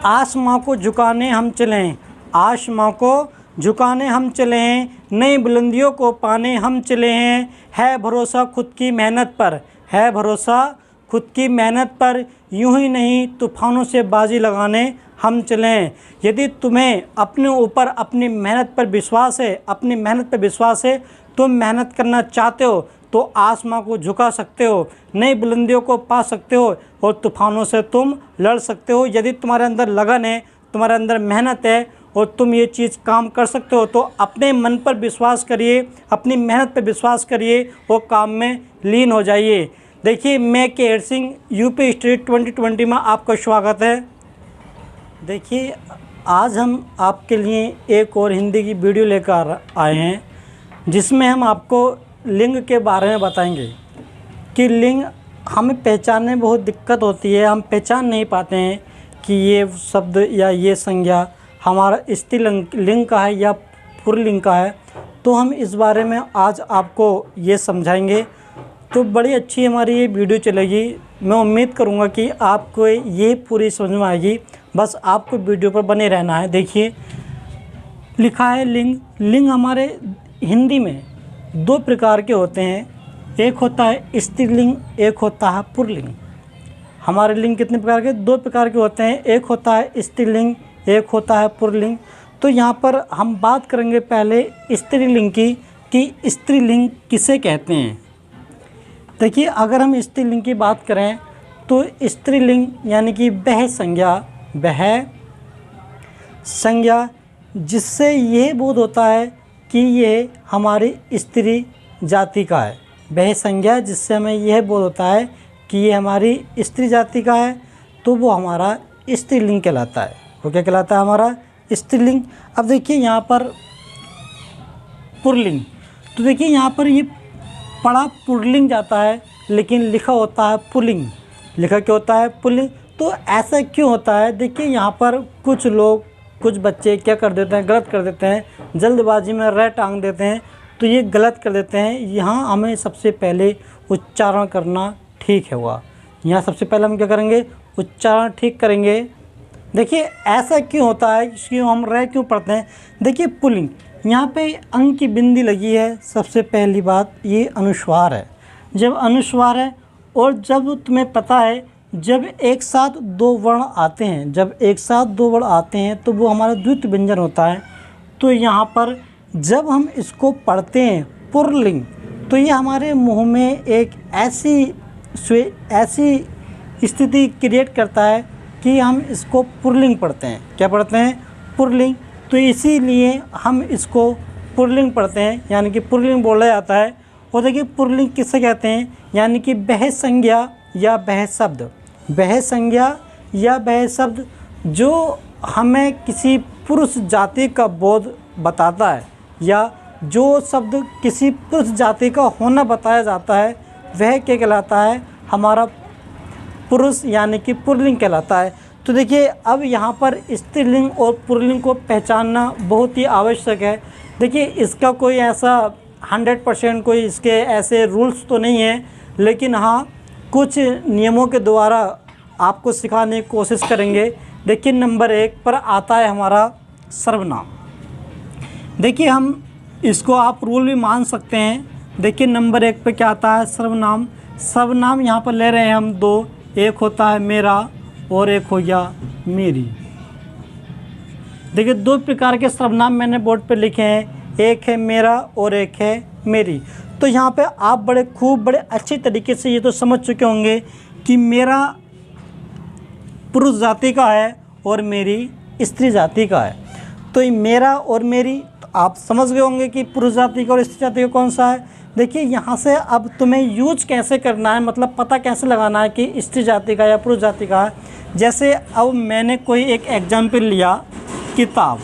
आसमां को झुकाने हम चलें, आसमां को झुकाने हम चले हैं, नई बुलंदियों को पाने हम चले हैं। है भरोसा खुद की मेहनत पर, है भरोसा खुद की मेहनत पर, यूं ही नहीं तूफानों से बाजी लगाने हम चलें। यदि तुम्हें अपने ऊपर अपनी मेहनत पर विश्वास है, अपनी मेहनत पर विश्वास है, तुम मेहनत करना चाहते हो तो आसमां को झुका सकते हो, नई बुलंदियों को पा सकते हो और तूफानों से तुम लड़ सकते हो। यदि तुम्हारे अंदर लगन है, तुम्हारे अंदर मेहनत है और तुम ये चीज़ काम कर सकते हो तो अपने मन पर विश्वास करिए, अपनी मेहनत पर विश्वास करिए और काम में लीन हो जाइए। देखिए, मैं के सिंह यूपी स्टेट 2020 में आपका स्वागत है। देखिए, आज हम आपके लिए एक और हिंदी की वीडियो लेकर आए हैं जिसमें हम आपको लिंग के बारे में बताएंगे कि लिंग हमें पहचानने में बहुत दिक्कत होती है। हम पहचान नहीं पाते हैं कि ये शब्द या ये संज्ञा हमारा स्त्रीलिंग का है या पुल्लिंग का है। तो हम इस बारे में आज आपको ये समझाएंगे। तो बड़ी अच्छी हमारी ये वीडियो चलेगी। मैं उम्मीद करूँगा कि आपको ये पूरी समझ में आएगी। बस आपको वीडियो पर बने रहना है। देखिए, लिखा है लिंग। लिंग हमारे हिंदी में दो प्रकार के होते हैं, एक होता है स्त्रीलिंग, एक होता है पुल्लिंग। हमारे लिंग कितने प्रकार के? दो प्रकार के होते हैं, एक होता है स्त्रीलिंग, एक होता है पुल्लिंग। तो यहाँ पर हम बात करेंगे पहले स्त्रीलिंग की कि स्त्रीलिंग किसे कहते हैं। देखिए, अगर हम स्त्रीलिंग की बात करें तो स्त्रीलिंग यानी कि वह संज्ञा जिससे ये बोध होता है कि ये हमारी स्त्री जाति का है। वह संज्ञा जिससे हमें यह बोध होता है कि ये हमारी स्त्री जाति का है तो वो हमारा स्त्रीलिंग कहलाता है। वो क्या कहलाता है? हमारा स्त्रीलिंग। अब देखिए यहाँ पर पुल्लिंग। तो देखिए यहाँ पर ये पढ़ा पुल्लिंग जाता है लेकिन लिखा होता है पुल्लिंग। लिखा क्या होता है? पुल्लिंग। तो ऐसा क्यों होता है? देखिए, यहाँ पर कुछ लोग, कुछ बच्चे क्या कर देते हैं, गलत कर देते हैं, जल्दबाजी में र टांग देते हैं तो ये गलत कर देते हैं। यहाँ हमें सबसे पहले उच्चारण करना ठीक हुआ। यहाँ सबसे पहले हम क्या करेंगे? उच्चारण ठीक करेंगे। देखिए, ऐसा क्यों होता है, क्यों हम र क्यों पढ़ते हैं? देखिए, पुल्लिंग यहाँ पे अंक की बिंदी लगी है। सबसे पहली बात, ये अनुस्वार है। जब अनुस्वार है और जब तुम्हें पता है जब एक साथ दो वर्ण आते हैं, जब एक साथ दो वर्ण आते हैं तो वो हमारा द्वितीय व्यंजन होता है। तो यहाँ पर जब हम इसको पढ़ते हैं पुल्लिंग तो ये हमारे मुंह में एक ऐसी स्थिति क्रिएट करता है कि हम इसको पुल्लिंग पढ़ते हैं। क्या पढ़ते हैं? पुल्लिंग। तो इसीलिए हम इसको पुल्लिंग पढ़ते हैं, यानी कि पुल्लिंग बोला जाता है। और देखिए, पुल्लिंग किससे कहते हैं? यानी कि वह संज्ञा या वह शब्द, वह संज्ञा या वह शब्द जो हमें किसी पुरुष जाति का बोध बताता है या जो शब्द किसी पुरुष जाति का होना बताया जाता है वह क्या कहलाता है? हमारा पुरुष यानी कि पुल्लिंग कहलाता है। तो देखिए, अब यहाँ पर स्त्रीलिंग और पुल्लिंग को पहचानना बहुत ही आवश्यक है। देखिए, इसका कोई ऐसा 100% कोई इसके ऐसे रूल्स तो नहीं है, लेकिन हाँ कुछ नियमों के द्वारा आपको सिखाने की कोशिश करेंगे। देखिए, नंबर 1 पर आता है हमारा सर्वनाम। देखिए, हम इसको आप रूल भी मान सकते हैं। देखिए, नंबर 1 पे क्या आता है? सर्वनाम। सर्वनाम यहाँ पर ले रहे हैं हम दो, एक होता है मेरा और एक हो गया मेरी। देखिए, दो प्रकार के सर्वनाम मैंने बोर्ड पे लिखे हैं, एक है मेरा और एक है मेरी। तो यहाँ पे आप बड़े अच्छे तरीके से ये तो समझ चुके होंगे कि मेरा पुरुष जाति का है और मेरी स्त्री जाति का है। तो ये मेरा और मेरी, तो आप समझ गए होंगे कि पुरुष जाति का और स्त्री जाति का कौन सा है। देखिए, यहाँ से अब तुम्हें यूज कैसे करना है, मतलब पता कैसे लगाना है कि स्त्री जाति का या पुरुष जाति का है। जैसे अब मैंने कोई एक एग्जाम्पल लिया, किताब,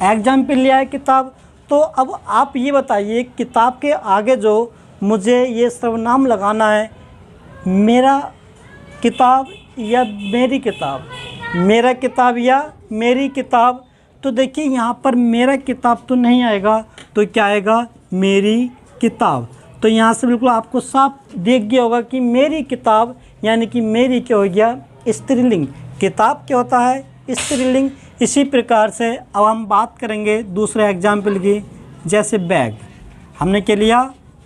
एग्जाम्पल लिया है किताब। तो अब आप ये बताइए, किताब के आगे जो मुझे ये सर्वनाम लगाना है, मेरा किताब या मेरी किताब, मेरा किताब या मेरी किताब। तो देखिए, यहाँ पर मेरा किताब तो नहीं आएगा, तो क्या आएगा? मेरी किताब। तो यहाँ से बिल्कुल आपको साफ दिख गया होगा कि मेरी किताब यानी कि मेरी क्या हो गया स्त्रीलिंग, किताब क्या होता है स्त्रीलिंग। इसी प्रकार से अब हम बात करेंगे दूसरे एग्जाम्पल की, जैसे बैग। हमने क्या लिया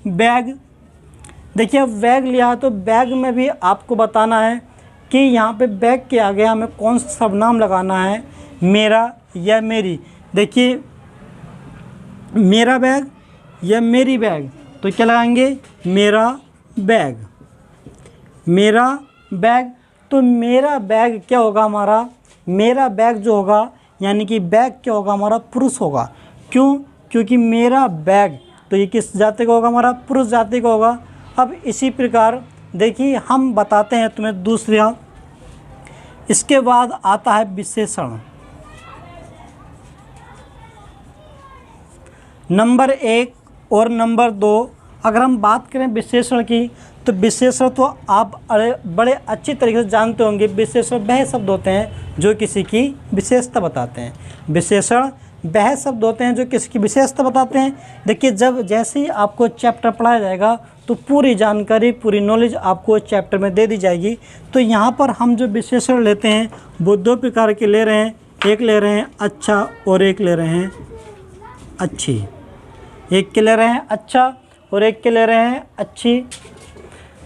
बैग। देखिए अब बैग लिया तो बैग में भी आपको बताना है कि यहाँ पे बैग के आगे हमें कौन सा सर्वनाम लगाना है, मेरा या मेरी। देखिए मेरा बैग या मेरी बैग, तो क्या लगाएंगे मेरा बैग, मेरा बैग। तो मेरा बैग क्या होगा हमारा, मेरा बैग जो होगा यानी कि बैग क्या होगा हमारा पुरुष होगा। क्यों, क्योंकि मेरा बैग, तो ये किस जाति का होगा हमारा पुरुष जाति का होगा। अब इसी प्रकार देखिए हम बताते हैं तुम्हें दूसरा, इसके बाद आता है विशेषण। नंबर 1 और नंबर 2, अगर हम बात करें विशेषण की, तो विशेषण तो आप बड़े अच्छी तरीके से जानते होंगे। विशेषण वह शब्द होते हैं जो किसी की विशेषता बताते हैं। विशेषण वह शब्द होते हैं जो किसी की विशेषता बताते हैं। देखिए जब जैसे ही आपको चैप्टर पढ़ाया जाएगा तो पूरी जानकारी, पूरी नॉलेज आपको चैप्टर में दे दी जाएगी। तो यहाँ पर हम जो विशेषण लेते हैं वो 2 प्रकार के ले रहे हैं, एक ले रहे हैं अच्छा और एक ले रहे हैं अच्छी। एक के ले रहे हैं अच्छा और एक के ले रहे हैं अच्छी।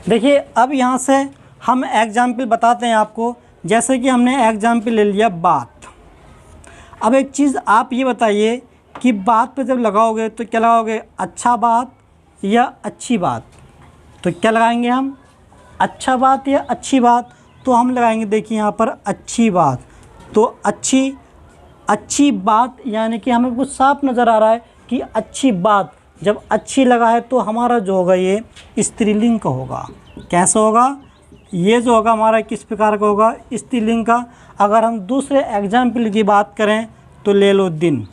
देखिए अब यहाँ से हम एग्जाम्पल बताते हैं आपको, जैसे कि हमने एग्जाम्पल ले लिया बात। अब एक चीज़ आप ये बताइए कि बात पे जब लगाओगे तो क्या लगाओगे, अच्छा बात या अच्छी बात। तो क्या लगाएंगे हम, अच्छा बात या अच्छी बात। तो हम लगाएंगे देखिए यहाँ पर अच्छी बात। तो अच्छी बात यानी कि हमें कुछ साफ नज़र आ रहा है कि अच्छी बात, जब अच्छी लगा है तो हमारा जो होगा ये स्त्रीलिंग का होगा। कैसा होगा, ये जो होगा हमारा किस प्रकार का होगा, स्त्रीलिंग का। अगर हम दूसरे एग्जाम्पल की बात करें तो ले लो दिन।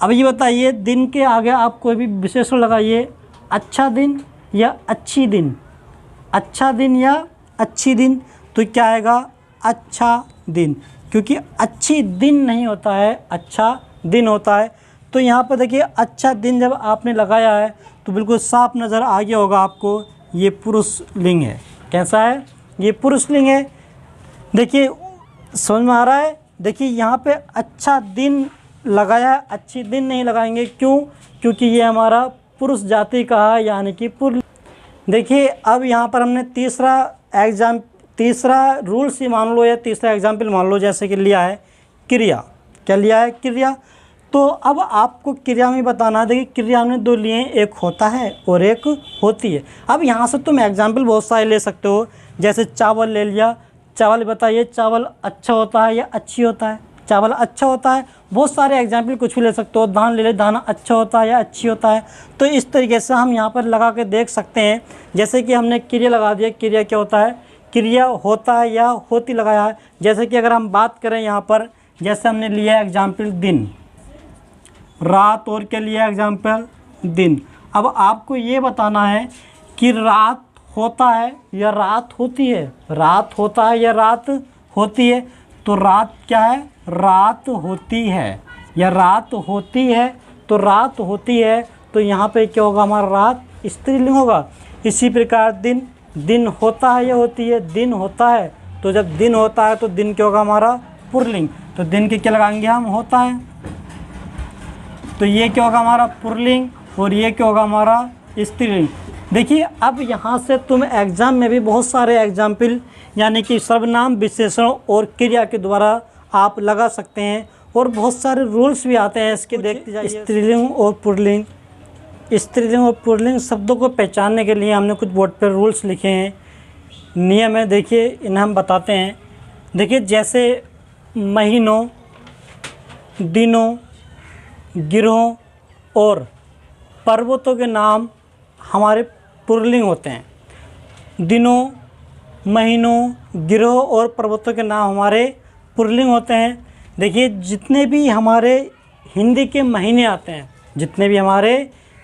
अब ये बताइए दिन के आगे आप कोई भी विशेषण लगाइए, अच्छा दिन या अच्छी दिन, अच्छा दिन या अच्छी दिन। तो क्या आएगा अच्छा दिन, क्योंकि अच्छी दिन नहीं होता है, अच्छा दिन होता है। तो यहाँ पर देखिए अच्छा दिन जब आपने लगाया है तो बिल्कुल साफ नज़र आ गया होगा आपको, ये पुरुष लिंग है। कैसा है, ये पुरुष लिंग है। देखिए समझ में आ रहा है। देखिए यहाँ पे अच्छा दिन लगाया, अच्छी दिन नहीं लगाएंगे। क्यों, क्योंकि ये हमारा पुरुष जाति का है, यानी कि पुरुष। देखिए अब यहाँ पर हमने तीसरा रूल्स ही मान लो या तीसरा एग्जाम्पल मान लो, जैसे कि लिया है क्रिया। क्या लिया है, क्रिया। तो अब आपको क्रिया में बताना है। देखिए क्रिया में 2 लिए, एक होता है और एक होती है। अब यहाँ से तुम एग्जाम्पल बहुत सारे ले सकते हो, जैसे चावल ले लिया। चावल बताइए चावल अच्छा होता है या अच्छी होता है, चावल अच्छा होता है। बहुत सारे एग्जाम्पल कुछ भी ले सकते हो, धान ले ले, धान अच्छा होता है या अच्छी होता है। तो इस तरीके से हम यहाँ पर लगा के देख सकते हैं। जैसे कि हमने क्रिया लगा दिया, क्रिया क्या होता है, क्रिया होता है या होती लगाया है। जैसे कि अगर हम बात करें यहाँ पर, जैसे हमने लिया एग्जाम्पल दिन, रात, और क्या लिया एग्जाम्पल दिन। अब आपको ये बताना है कि रात होता है या रात होती है, रात होता है या रात होती है। तो रात क्या है, रात होती है या रात होती है। तो रात होती है, तो यहाँ पे क्या होगा हमारा, रात स्त्रीलिंग होगा। इसी प्रकार दिन, दिन होता है या होती है, दिन होता है। तो जब दिन होता है तो दिन क्या होगा हमारा पुल्लिंग। तो दिन के क्या लगाएंगे हम, होता है। तो ये क्या होगा हमारा पुल्लिंग और ये क्या होगा हमारा स्त्रीलिंग। देखिए अब यहाँ से तुम एग्ज़ाम में भी बहुत सारे एग्जाम्पल यानी कि सर्वनाम, विशेषण और क्रिया के द्वारा आप लगा सकते हैं, और बहुत सारे रूल्स भी आते हैं इसके, देखते जाइए। स्त्रीलिंग और पुल्लिंग, स्त्रीलिंग और पुल्लिंग शब्दों को पहचानने के लिए हमने कुछ बोर्ड पर रूल्स लिखे हैं, नियम है। देखिए इन्हें हम बताते हैं। देखिए जैसे महीनों, दिनों, गिरोह और पर्वतों के नाम हमारे पुल्लिंग होते हैं। दिनों, महीनों, गिरोह और पर्वतों के नाम हमारे पुल्लिंग होते हैं। देखिए जितने भी हमारे हिंदी के महीने आते हैं, जितने भी हमारे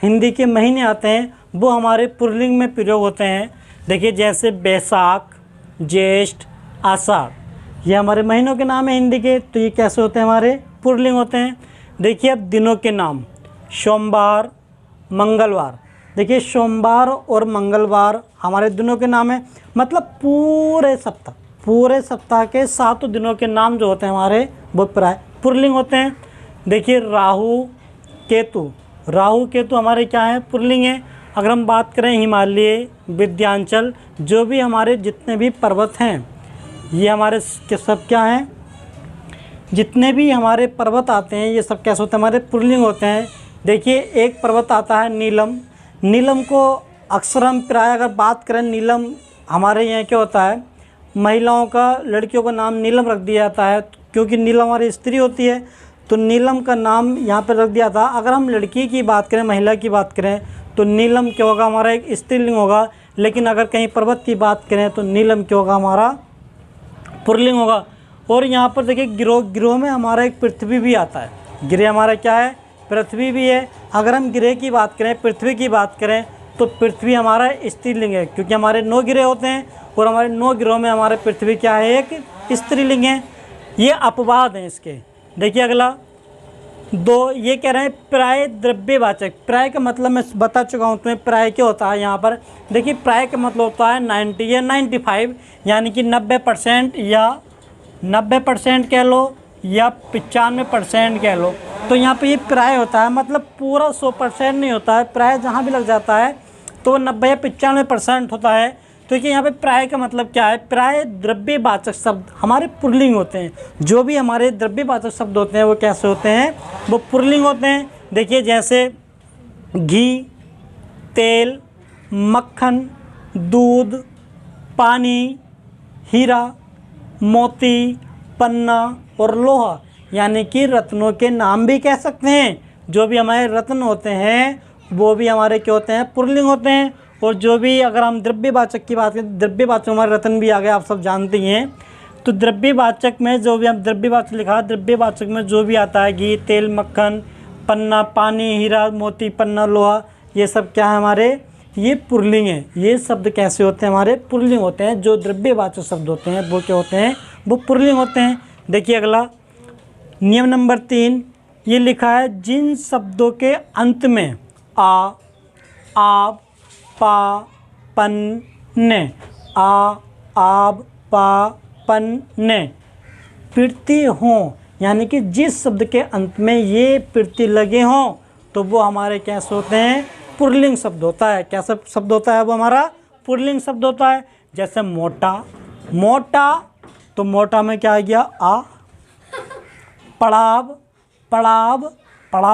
हिंदी के महीने आते हैं वो हमारे पुल्लिंग में प्रयोग होते हैं। देखिए जैसे बैसाख, ज्येष्ठ, आषाढ़, ये हमारे महीनों के नाम हैं हिंदी के। तो ये कैसे होते हैं, हमारे पुल्लिंग होते हैं। देखिए अब दिनों के नाम, सोमवार, मंगलवार। देखिए सोमवार और मंगलवार हमारे दिनों के नाम है, मतलब पूरे सप्ताह के 7 दिनों के नाम जो होते हैं हमारे वो प्राय पुल्लिंग होते हैं। देखिए राहु केतु हमारे क्या है, पुल्लिंग है। अगर हम बात करें हिमालय, विंध्याचल, जो भी हमारे जितने भी पर्वत हैं ये हमारे के सब क्या हैं, जितने भी हमारे पर्वत आते हैं ये सब कैसे होते हैं, हमारे पुल्लिंग होते हैं। देखिए एक पर्वत आता है नीलम को अक्सर हम प्राय अगर बात करें, नीलम हमारे यहाँ क्या होता है, महिलाओं का, लड़कियों का नाम नीलम रख दिया जाता है, क्योंकि नीलम हमारी स्त्री होती है तो नीलम का नाम यहाँ पर रख दिया था। अगर हम लड़की की बात करें, महिला की बात करें तो नीलम क्या होगा, हमारा एक स्त्रीलिंग होगा। लेकिन अगर कहीं पर्वत की बात करें तो नीलम क्या होगा, हमारा पुल्लिंग होगा। और यहाँ पर देखिए गिरोह में हमारा एक पृथ्वी भी आता है। गिरह हमारा क्या है, पृथ्वी भी है। अगर हम गिरह की बात करें, पृथ्वी की बात करें तो पृथ्वी हमारा स्त्रीलिंग है, क्योंकि हमारे 9 गिरह होते हैं और हमारे 9 गिरोह में हमारे पृथ्वी क्या है, एक स्त्रीलिंग है। ये अपवाद हैं इसके। देखिए अगला 2, ये कह रहे हैं प्राय द्रव्यवाचक। प्राय का मतलब मैं बता चुका हूँ तुम्हें, प्राय क्या होता है यहाँ पर। देखिए प्राय का मतलब होता है 90 या 95, यानी कि 90% या 90% कह लो या 95% कह लो। तो यहाँ पे ये प्राय होता है, मतलब पूरा 100% नहीं होता है। प्राय जहाँ भी लग जाता है तो 90 या 95% होता है। तो देखिए यहाँ पे प्राय का मतलब क्या है, प्राय द्रव्यवाचक शब्द हमारे पुल्लिंग होते हैं। जो भी हमारे द्रव्यवाचक शब्द होते हैं वो कैसे होते हैं, वो पुल्लिंग होते हैं। देखिए जैसे घी, तेल, मक्खन, दूध, पानी, हीरा, मोती, पन्ना और लोहा, यानी कि रत्नों के नाम भी कह सकते हैं। जो भी हमारे रत्न होते हैं वो भी हमारे क्या होते हैं, पुल्लिंग होते हैं। और जो भी अगर हम द्रव्यवाचक की बात करें, द्रव्यवाचक हमारे रत्न भी आ गए, आप सब जानते ही हैं। तो द्रव्यवाचक में जो भी हम द्रव्यवाचक लिखा, द्रव्यवाचक में जो भी आता है घी, तेल, मक्खन, पन्ना, पानी, हीरा, मोती, पन्ना, लोहा, ये सब क्या है हमारे, ये पुल्लिंग है। ये शब्द कैसे होते हैं, हमारे पुल्लिंग होते हैं। जो द्रव्यवाचक शब्द होते हैं वो क्या होते हैं, वो पुल्लिंग होते हैं। देखिए अगला नियम नंबर 3, ये लिखा है जिन शब्दों के अंत में आ, आप, पा, पन, ने, आ, आब, पा, पन, ने प्रत्यय हों, यानी कि जिस शब्द के अंत में ये प्रत्यय लगे हों तो वो हमारे कैसे होते हैं, पुल्लिंग शब्द होता है। क्या शब्द होता है, वो हमारा पुल्लिंग शब्द होता है। जैसे मोटा, तो मोटा में क्या आ गया, आ। पड़ाव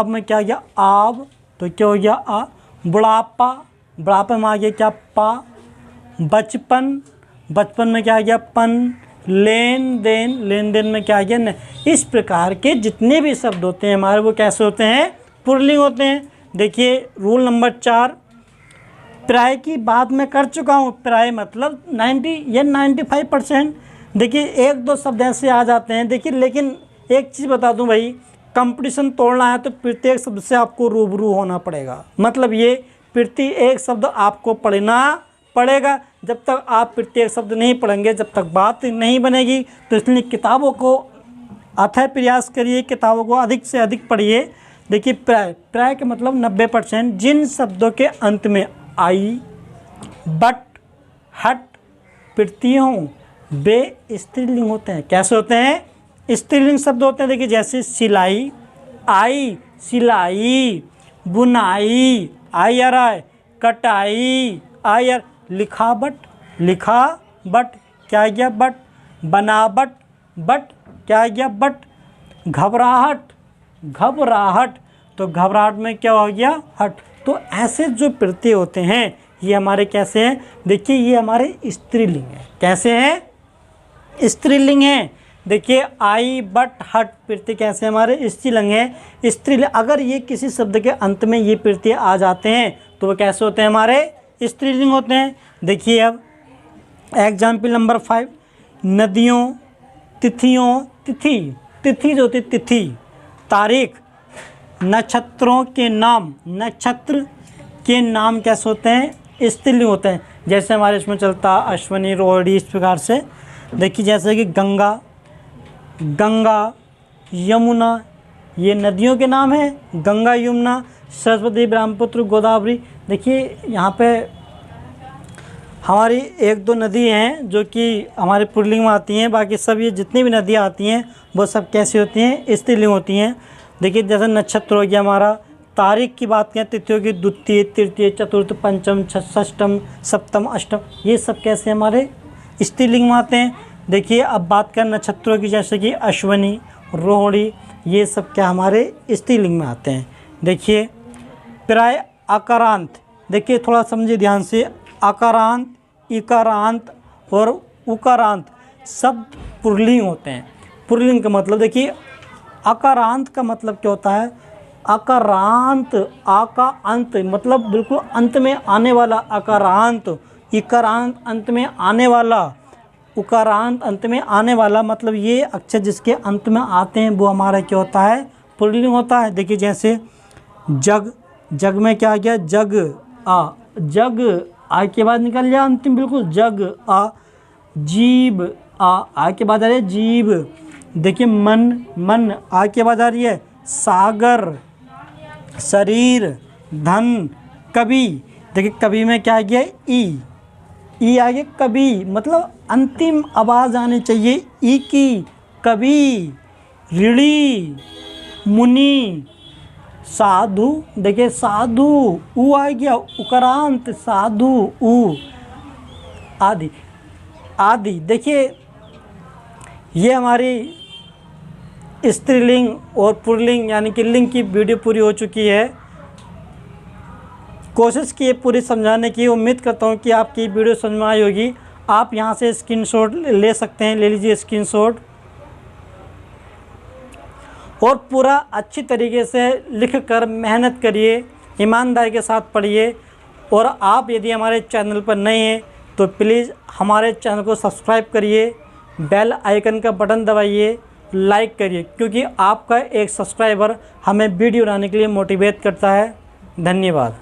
में क्या आ गया, आब, तो क्या हो गया, आ। बुढ़ापा में आ गया क्या, पा। बचपन में क्या आ गया, पन। लेन देन में क्या आ गया, न। इस प्रकार के जितने भी शब्द होते हैं हमारे वो कैसे होते हैं, पुल्लिंग होते हैं। देखिए रूल नंबर 4, प्राय की बात मैं कर चुका हूँ। प्राय मतलब 90 या 95%। देखिए 1-2 शब्द ऐसे आ जाते हैं। देखिए लेकिन एक चीज़ बता दूं भाई, कंपटीशन तोड़ना है तो प्रत्येक शब्द से आपको रूबरू होना पड़ेगा। मतलब ये प्रत्येक शब्द आपको पढ़ना पड़ेगा। जब तक आप प्रत्येक शब्द नहीं पढ़ेंगे, जब तक बात नहीं बनेगी। तो इसलिए किताबों को अथक प्रयास करिए, किताबों को अधिक से अधिक पढ़िए। देखिए प्राय का मतलब 90%। जिन शब्दों के अंत में आई, बट, हट प्रत्यय हों वे स्त्रीलिंग होते हैं। कैसे होते हैं, स्त्रीलिंग शब्द होते हैं। देखिए जैसे सिलाई, आई, सिलाई, बुनाई, आई आर आई, कटाई, आई आर, लिखावट, क्या आ गया, बट। बनावट, क्या आ गया, बट। घबराहट, तो घबराहट में क्या हो गया, हट। तो ऐसे जो प्रत्यय होते हैं ये हमारे कैसे हैं, देखिए ये हमारे स्त्रीलिंग है। कैसे हैं, स्त्रीलिंग है। देखिए आई, बट, हट प्रत्यय कैसे हमारे स्त्रीलिंग है। स्त्रीलिंग, अगर ये किसी शब्द के अंत में ये प्रत्यय आ जाते हैं तो वो कैसे होते हैं, हमारे स्त्रीलिंग होते हैं। देखिए अब एग्जाम्पल नंबर 5, नदियों, तिथियों, तिथि जो होती तिथि, तारीख, नक्षत्रों के नाम, नक्षत्र के नाम कैसे होते हैं, स्त्रीलिंग होते हैं। जैसे हमारे इसमें चलता अश्विनी, रोहिणी, इस प्रकार से। देखिए जैसे कि गंगा, यमुना, ये नदियों के नाम हैं। गंगा, यमुना, सरस्वती, ब्रह्मपुत्र, गोदावरी देखिए यहाँ पे हमारी एक दो नदी हैं जो कि हमारे पुल्लिंग में आती हैं, बाकी सब ये जितनी भी नदियाँ आती हैं वो सब कैसी होती हैं, स्त्रीलिंग होती हैं। देखिए जैसे नक्षत्र हो गया हमारा, तारीख की बात करें तिथियों की द्वितीय, तृतीय, चतुर्थ, पंचम, षष्ठम, सप्तम, अष्टम, ये सब कैसे हमारे स्त्रीलिंग में आते हैं। देखिए अब बात करें नक्षत्रों की, जैसे कि अश्वनी, रोहिणी, ये सब क्या हमारे स्त्रीलिंग में आते हैं। देखिए प्राय आकारांत, देखिए थोड़ा समझिए ध्यान से, आकारांत, इकारांत और उकारांत शब्द पुल्लिंग होते हैं। पुल्लिंग का मतलब देखिए, आकारांत का मतलब क्या होता है, आकारांत, आका अंत मतलब बिल्कुल अंत में आने वाला आकारांत, इकारांत अंत में आने वाला, उकारांत अंत में आने वाला, मतलब ये अक्षर जिसके अंत में आते हैं वो हमारा क्या होता है, पुल्लिंग होता है। देखिए जैसे जग, जग में क्या आ गया, जग आ, जग आ के बाद निकल जाए अंतिम बिल्कुल, जग आ। जीव आ के बाद आ रही है जीव। देखिए मन, मन आ के बाद आ रही है सागर, शरीर, धन, कवि। देखिए कवि में क्या आ गया, ई आ गया, कवि मतलब अंतिम आवाज़ आनी चाहिए ई की, कवि, ऋणी, मुनि, साधु। देखिए साधु, ऊ आ गया, उकारांत, साधु, ऊ, आदि आदि। देखिए ये हमारी स्त्रीलिंग और पुल्लिंग यानी कि लिंग की वीडियो पूरी हो चुकी है। कोशिश की पूरी समझाने की, उम्मीद करता हूँ कि आपकी वीडियो समझ में आई होगी। आप यहाँ से स्क्रीनशॉट ले सकते हैं, ले लीजिए स्क्रीनशॉट, और पूरा अच्छी तरीके से लिख कर मेहनत करिए, ईमानदारी के साथ पढ़िए। और आप यदि हमारे चैनल पर नए हैं तो प्लीज़ हमारे चैनल को सब्सक्राइब करिए, बेल आइकन का बटन दबाइए, लाइक करिए, क्योंकि आपका एक सब्सक्राइबर हमें वीडियो बनाने के लिए मोटिवेट करता है। धन्यवाद।